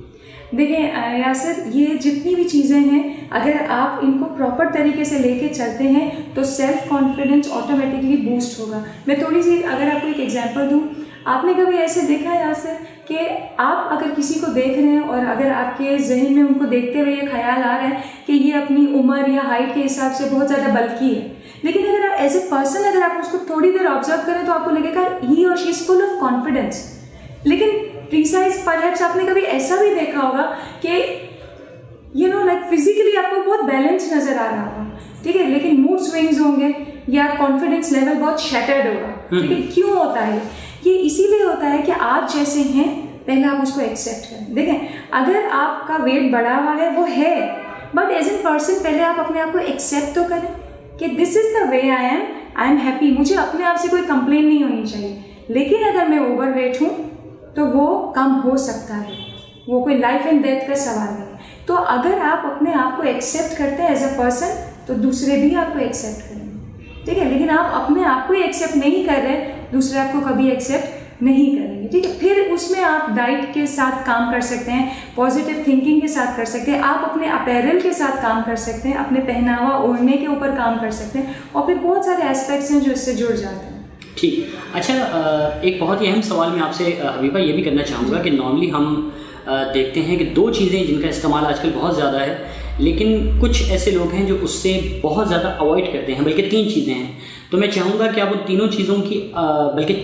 देखिए यासिर, ये जितनी भी चीज़ें हैं, अगर आप इनको प्रॉपर तरीके से लेके चलते हैं तो सेल्फ कॉन्फिडेंस ऑटोमेटिकली बूस्ट होगा। मैं थोड़ी सी अगर आपको एक एग्जांपल दूं, आपने कभी ऐसे देखा है यासिर कि आप अगर किसी को देख रहे हैं और अगर आपके जहन में उनको देखते हुए ये ख्याल आ रहा है कि ये अपनी उम्र या हाइट के हिसाब से बहुत ज़्यादा बल्की है, लेकिन अगर आप एज ए पर्सन अगर आप उसको थोड़ी देर ऑब्जर्व करें तो आपको लगेगा ही और she is full of confidence. लेकिन प्रीसाइज परहैप्स आपने कभी ऐसा भी देखा होगा कि लाइक फिजिकली आपको बहुत बैलेंस नजर आ रहा होगा, ठीक है, लेकिन मूड स्विंग्स होंगे या कॉन्फिडेंस लेवल बहुत शैटर्ड होगा, ठीक है। क्यों होता है ये? इसीलिए होता है कि आप जैसे हैं पहले आप उसको एक्सेप्ट करें। देखें, अगर आपका वेट बढ़ा हुआ है, वो है, बट एज एन पर्सन पहले आप अपने आप को एक्सेप्ट तो करें कि this is the way I am happy, मुझे अपने आप से कोई कंप्लेन नहीं होनी चाहिए। लेकिन अगर मैं ओवर वेट हूँ तो वो कम हो सकता है, वो कोई लाइफ एंड डेथ का सवाल नहीं। तो अगर आप अपने आप को एक्सेप्ट करते हैं एज अ पर्सन, तो दूसरे भी आपको एक्सेप्ट करेंगे, ठीक है। लेकिन आप अपने आप को ही एक्सेप्ट नहीं कर रहे, दूसरे आपको कभी एक्सेप्ट नहीं करेंगे, ठीक है। फिर उसमें आप डाइट के साथ काम कर सकते हैं, पॉजिटिव थिंकिंग के साथ कर सकते हैं, आप अपने अपैरल के साथ काम कर सकते हैं, अपने पहनावा ओढ़ने के ऊपर काम कर सकते हैं, और फिर बहुत सारे एस्पेक्ट्स हैं जो इससे जुड़ जाते हैं। ठीक। अच्छा, एक बहुत ही अहम सवाल मैं आपसे हबीबा ये भी करना चाहूँगा कि नॉर्मली हम देखते हैं कि 2 चीज़ें जिनका इस्तेमाल आजकल बहुत ज़्यादा है, लेकिन कुछ ऐसे लोग हैं जो उससे बहुत ज़्यादा अवॉइड करते हैं, बल्कि 3 चीज़ें हैं। तो मैं चाहूँगा कि आप उन तीनों चीज़ों की बल्कि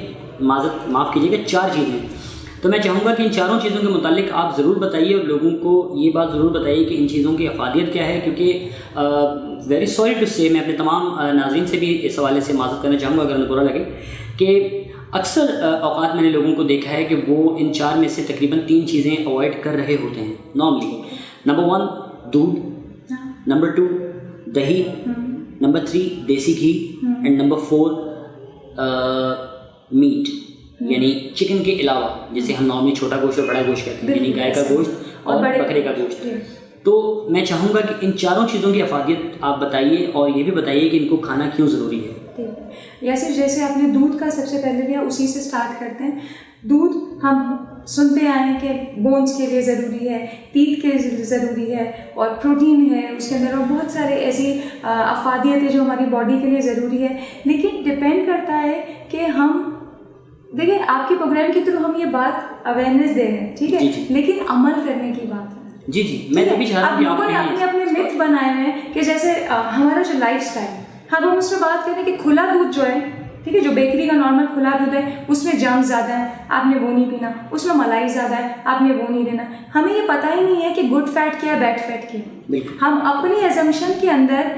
माफ़ कीजिएगा 4 चीज़ें, तो मैं चाहूँगा कि इन 4 चीज़ों के मुतालिक आप ज़रूर बताइए और लोगों को ये बात ज़रूर बताइए कि इन चीज़ों की अफादियत क्या है। क्योंकि वेरी सॉरी टू से, मैं अपने तमाम नाज़रीन से भी इस हवाले से माज़रत करना चाहूँगा अगर उन्हें बुरा लगे, कि अक्सर औक़ात मैंने लोगों को देखा है कि वो इन 4 में से तकरीबन 3 चीज़ें अवॉइड कर रहे होते हैं नॉर्मली। नंबर 1 दूध, नंबर 2 दही, नंबर 3 देसी घी, एंड नंबर 4 मीट, यानी चिकन के अलावा जिसे हम नॉर्मली छोटा गोश्त और बड़ा गोश्त कहते हैं, यानी गाय का गोश्त और बकरे का गोश्त। तो मैं चाहूँगा कि इन 4 चीज़ों की अफादियत आप बताइए और ये भी बताइए कि इनको खाना क्यों ज़रूरी है। ठीक है, या सिर्फ जैसे आपने दूध का सबसे पहले लिया, उसी से स्टार्ट करते हैं। दूध हम सुनते आए हैं कि बोन्स के लिए ज़रूरी है, टीथ के लिए ज़रूरी है, और प्रोटीन है उसके अंदर, और बहुत सारे ऐसी अफादियत है जो हमारी बॉडी के लिए ज़रूरी है। लेकिन डिपेंड करता है कि हम देखिए, आपके प्रोग्राम के थ्रू हम ये बात अवेयरनेस दे रहे हैं, ठीक है, लेकिन अमल करने की बात है। जी जी, मैं तभी चाह रहा हूं कि आप लोगों ने अपने अपने मिथ बनाए हुए हैं कि जैसे हमारा जो लाइफस्टाइल, हम उसमें बात करें कि खुला दूध जो है ठीक है। जो बेकरी का नॉर्मल खुला दूध है उसमें जर्म्स ज़्यादा है, आपने वो नहीं पीना। उसमें मलाई ज़्यादा है, आपने वो नहीं लेना। हमें ये पता ही नहीं है कि गुड फैट क्या है, बैड फैट क्या है। हम अपनी एजम्पशन के अंदर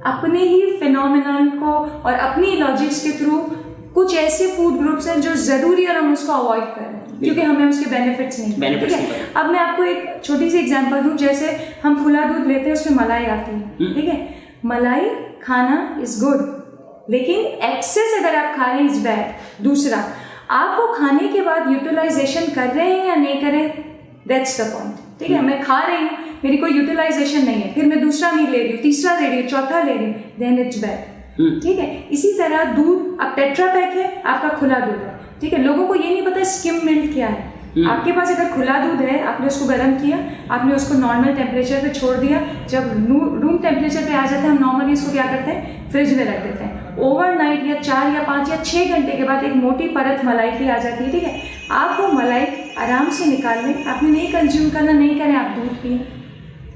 अपने ही फिनोमिनन को और अपनी लॉजिक्स के थ्रू कुछ ऐसे फूड ग्रुप्स हैं जो ज़रूरी और हम उसको अवॉइड कर रहे हैं क्योंकि हमें उसके बेनिफिट्स नहीं, ठीक है। अब मैं आपको एक छोटी सी एग्जांपल दूं, जैसे हम खुला दूध लेते हैं उसमें मलाई आती है, ठीक है। मलाई खाना इज गुड, लेकिन एक्सेस अगर आप खा रहे हैं इज बैड। दूसरा, आप वो खाने के बाद यूटिलाइजेशन कर रहे हैं या नहीं कर रहे, दैट्स द पॉइंट, ठीक है। मैं खा रही हूँ, मेरी कोई यूटिलाइजेशन नहीं है, फिर मैं दूसरा मील ले रही हूँ, तीसरा ले रही हूँ, चौथा ले रही हूँ, देन इट्स बैड, ठीक है। इसी तरह दूध, अब टेट्रा पैक है, आपका खुला दूध है, ठीक है। लोगों को ये नहीं पता स्किम मिल्क क्या है। आपके पास अगर खुला दूध है, आपने उसको गर्म किया, आपने उसको नॉर्मल टेम्परेचर पे छोड़ दिया, जब रूम टेम्परेचर पे आ जाता है, हम नॉर्मली इसको क्या करते हैं, फ्रिज में रख देते हैं। ओवरनाइट या 4 या 5 या 6 घंटे के बाद एक मोटी परत मलाई की आ जाती है, ठीक है। आप वो मलाई आराम से निकाल लें, आपने नहीं कंज्यूम करना, नहीं करें, आप दूध पिए,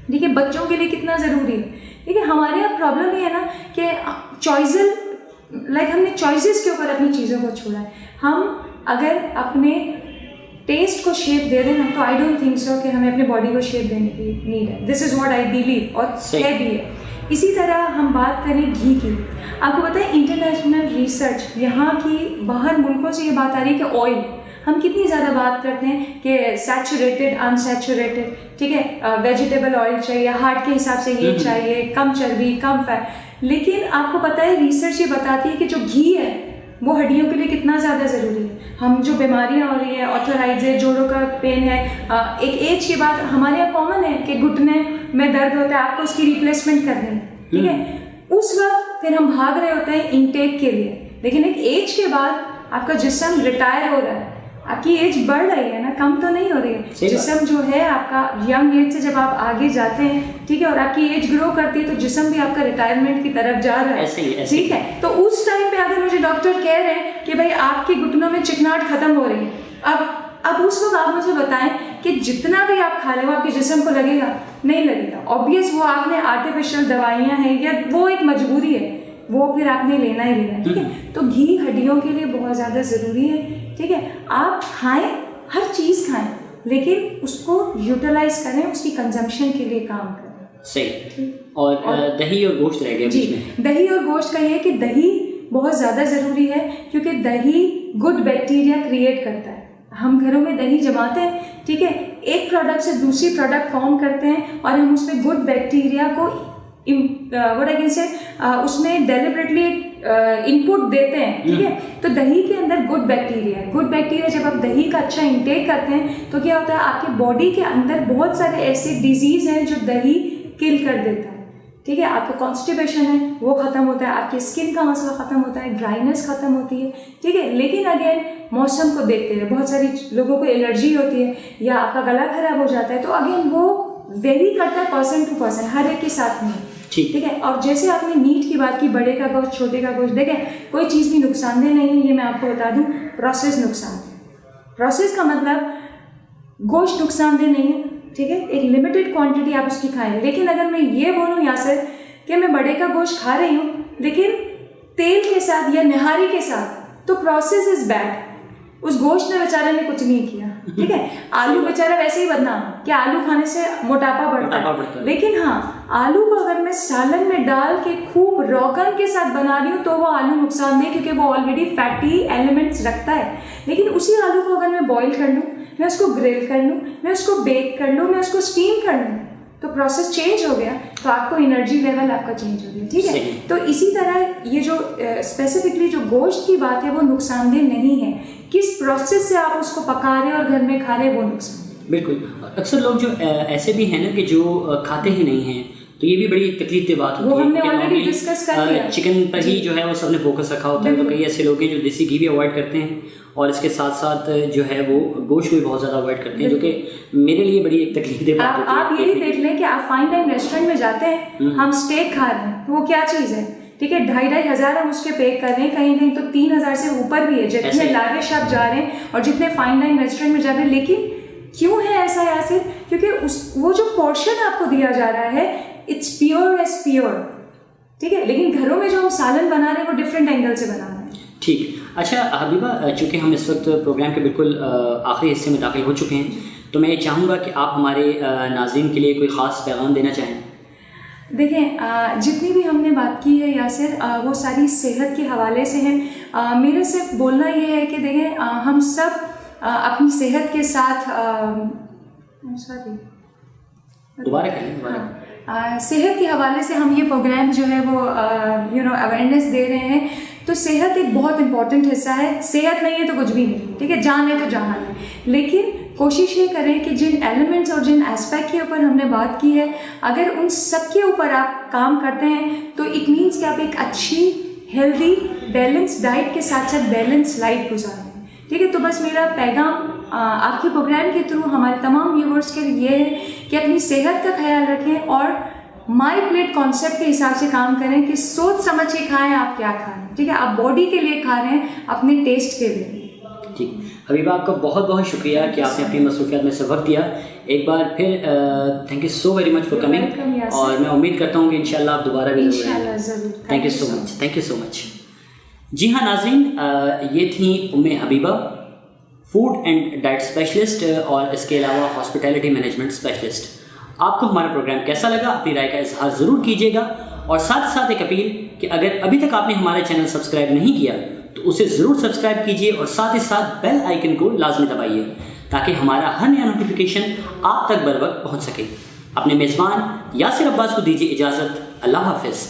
ठीक है। बच्चों के लिए कितना ज़रूरी है, ठीक है। हमारे यहाँ प्रॉब्लम ये है ना कि चॉइसल हमने चॉइसेस के ऊपर अपनी चीज़ों को छोड़ा है। हम अगर अपने टेस्ट को शेप दे रहे हैं तो आई डोंट थिंक सो कि हमें अपने बॉडी को शेप देने की नीड है। This is what I believe, और है भी है। इसी तरह हम बात करें घी की, आपको पता है इंटरनेशनल रिसर्च यहाँ की बाहर मुल्कों से ये बात आ रही है कि ऑयल, हम कितनी ज़्यादा बात करते हैं कि सैचुरेटेड, अनसैचुरेटेड, ठीक है, वेजिटेबल ऑयल चाहिए, हार्ट के हिसाब से ये चाहिए, कम चर्बी, कम फैट। लेकिन आपको पता है रिसर्च ये बताती है कि जो घी है वो हड्डियों के लिए कितना ज़्यादा ज़रूरी है। हम जो बीमारियाँ हो रही है, ऑर्थराइटिस है, जोड़ों का पेन है, एक एज के बाद हमारे यहाँ कॉमन है कि घुटने में दर्द होता है, आपको उसकी रिप्लेसमेंट करनी है, ठीक है। उस वक्त फिर हम भाग रहे होते हैं इनटेक के लिए, लेकिन एक एज के बाद आपका जिस्म रिटायर हो रहा है, आपकी एज बढ़ रही है ना, कम तो नहीं हो रही है। जिस्म जो है आपका यंग एज से जब आप आगे जाते हैं, ठीक है, और आपकी एज ग्रो करती है तो जिस्म भी आपका रिटायरमेंट की तरफ जा रहा है, ठीक है। तो उस टाइम पे अगर मुझे डॉक्टर कह रहे हैं कि भाई आपके घुटनों में चिकनाहट खत्म हो रही है, अब उस वक्त आप मुझे बताएं कि जितना भी आप खा ले वो आपके जिस्म को लगेगा, नहीं लगेगा। ऑब्वियस वो आपने आर्टिफिशियल दवाइयाँ हैं या वो एक मजबूरी है, वो फिर आपने लेना ही लेना, ठीक है। तो घी हड्डियों के लिए बहुत ज़्यादा ज़रूरी है, ठीक है। आप खाएं, हर चीज़ खाएं, लेकिन उसको यूटिलाइज करें, उसकी कंजम्पशन के लिए काम करें। सही। और दही और गोश्त रह गया बीच में। दही और गोश्त का ये है कि दही बहुत ज़्यादा ज़रूरी है क्योंकि दही गुड बैक्टीरिया क्रिएट करता है। हम घरों में दही जमाते हैं, ठीक है, एक प्रोडक्ट से दूसरी प्रोडक्ट फॉर्म करते हैं और हम उसमें गुड बैक्टीरिया को व्हाट आई कैन से उसमें डेलिबरेटली इनपुट देते हैं, ठीक है। तो दही के अंदर गुड बैक्टीरिया जब आप दही का अच्छा इंटेक करते हैं तो क्या होता है, आपकी बॉडी के अंदर बहुत सारे ऐसे डिजीज हैं जो दही किल कर देता है, ठीक है। आपको कॉन्स्टिपेशन है वो खत्म होता है, आपके स्किन का मसला खत्म होता है, ड्राइनेस खत्म होती है, ठीक है। लेकिन अगेन मौसम को देखते हुए बहुत सारी लोगों को एलर्जी होती है या आपका गला खराब हो जाता है, तो अगेन वो वेरी करता है पर्सन टू पर्सन, हर एक के साथ नहीं, ठीक है। और जैसे आपने मीट की बात की, बड़े का गोश्त, छोटे का गोश्त, देखें कोई चीज़ भी नुकसानदेह नहीं है, ये मैं आपको बता दूं, प्रोसेस नुकसानदेह। प्रोसेस का मतलब गोश्त नुकसानदेह नहीं है, ठीक है, एक लिमिटेड क्वांटिटी आप उसकी खाएं। लेकिन अगर मैं ये बोलूँ यासिर कि मैं बड़े का गोश्त खा रही हूँ लेकिन तेल के साथ या निहारी के साथ, तो प्रोसेस इज बैड, उस गोश्त ने बेचारे ने कुछ नहीं किया, ठीक है। आलू बेचारा वैसे ही बदनाम कि आलू खाने से मोटापा बढ़ता है, लेकिन हाँ आलू को अगर मैं सालन में डाल के खूब रोगन के साथ बना रही हूँ तो वो आलू नुकसानदेह क्योंकि वो ऑलरेडी फैटी एलिमेंट्स रखता है। लेकिन उसी आलू को अगर मैं बॉईल कर लूँ, मैं उसको ग्रिल कर लूँ, मैं उसको बेक कर लूँ, मैं उसको स्टीम कर लूँ, तो प्रोसेस चेंज हो गया, तो आपको एनर्जी लेवल आपका चेंज हो गया, ठीक है। तो इसी तरह ये जो स्पेसिफिकली जो गोश्त की बात है वो नुकसानदेह नहीं है, किस प्रोसेस से आप उसको पका रहे और घर में खा रहे वो नुकसान। बिल्कुल। अक्सर लोग जो ऐसे भी हैं ना कि जो खाते ही नहीं हैं, तो ये भी बड़ी तकलीफ की बात होती है। वो हमने ऑलरेडी डिस्कस कर लिया, चिकन पर ही जो है वो सबने फोकस रखा होता है। तो कई ऐसे लोग हैं जो देसी घी भी अवॉइड करते हैं और इसके साथ साथ जो है वो गोश्त भी बहुत ज़्यादा अवॉइड करते हैं, जो कि मेरे लिए बड़ी एक तकलीफ बात होती है। आप यही देख लें कि आप फाइन डाइन रेस्टोरेंट में जाते हैं, हम स्टेक खा रहे हैं, तो वो क्या चीज़ है, ठीक है, 2,500 हम उसके पे कर रहे हैं, कहीं कहीं तो 3,000 से ऊपर भी है, जितने लाविश आप जा रहे हैं और जितने फाइन डाइन रेस्टोरेंट में जा रहे हैं। लेकिन क्यों है ऐसा यासिर, क्योंकि वो जो पोर्शन आपको दिया जा रहा है इट्स प्योर एज प्योर, ठीक है। लेकिन घरों में जो हम सालन बना रहे हैं वो डिफरेंट एंगल से बना रहे हैं। ठीक। अच्छा हबीबा, चूँकि हम इस वक्त प्रोग्राम के बिल्कुल आखिरी हिस्से में दाखिल हो चुके हैं, तो मैं ये चाहूँगा कि आप हमारे नाज़रीन के लिए कोई ख़ास पैगाम देना चाहें। देखें, जितनी भी हमने बात की है यासिर, वो सारी सेहत के हवाले से हैं। मेरा सिर्फ बोलना ये है कि देखें, हम सब अपनी सेहत के साथ दोबारा करें। सेहत के हवाले से हम ये प्रोग्राम जो है वो अवेयरनेस दे रहे हैं। तो सेहत एक बहुत इम्पॉर्टेंट हिस्सा है। सेहत नहीं है तो कुछ भी नहीं, ठीक है। जान है तो जहान है। लेकिन कोशिश ये करें कि जिन एलिमेंट्स और जिन एस्पेक्ट के ऊपर हमने बात की है, अगर उन सब के ऊपर आप काम करते हैं तो इट मीन्स कि आप एक अच्छी हेल्दी बैलेंस डाइट के साथ साथ बैलेंस लाइफ गुजार रहे हैं, ठीक है। तो बस मेरा पैगाम आपके प्रोग्राम के थ्रू हमारे तमाम व्यूवर्स के लिए ये है कि अपनी सेहत का ख्याल रखें और माई प्लेट कॉन्सेप्ट के हिसाब से काम करें कि सोच समझ के खाएं आप क्या खा रहे हैं, ठीक है। आप बॉडी के लिए खा रहे हैं, अपने टेस्ट के लिए। ठीक। हबीबा, आपका बहुत बहुत शुक्रिया कि आपने अपनी मसरूफियात में से वक्त दिया। एक बार फिर thank you so very much for coming, और मैं उम्मीद करता हूँ कि इंशाल्लाह आप दोबारा भी ज़रूर। Thank you so much, thank you so much. जी हाँ नाज़रीन, ये थी Umme Habiba, food and diet specialist और इसके अलावा हॉस्पिटैलिटी मैनेजमेंट स्पेशलिस्ट। आपको हमारा प्रोग्राम कैसा लगा, अपनी राय का इजहार ज़रूर कीजिएगा, और साथ साथ एक अपील कि अगर अभी तक आपने हमारा चैनल सब्सक्राइब नहीं किया तो उसे ज़रूर सब्सक्राइब कीजिए, और साथ ही साथ बेल आइकन को लाजमी दबाइए ताकि हमारा हर नया नोटिफिकेशन आप तक बर वक्त पहुँच सके। अपने मेज़बान यासिर अब्बास को दीजिए इजाज़त। अल्लाह हाफ़िज़।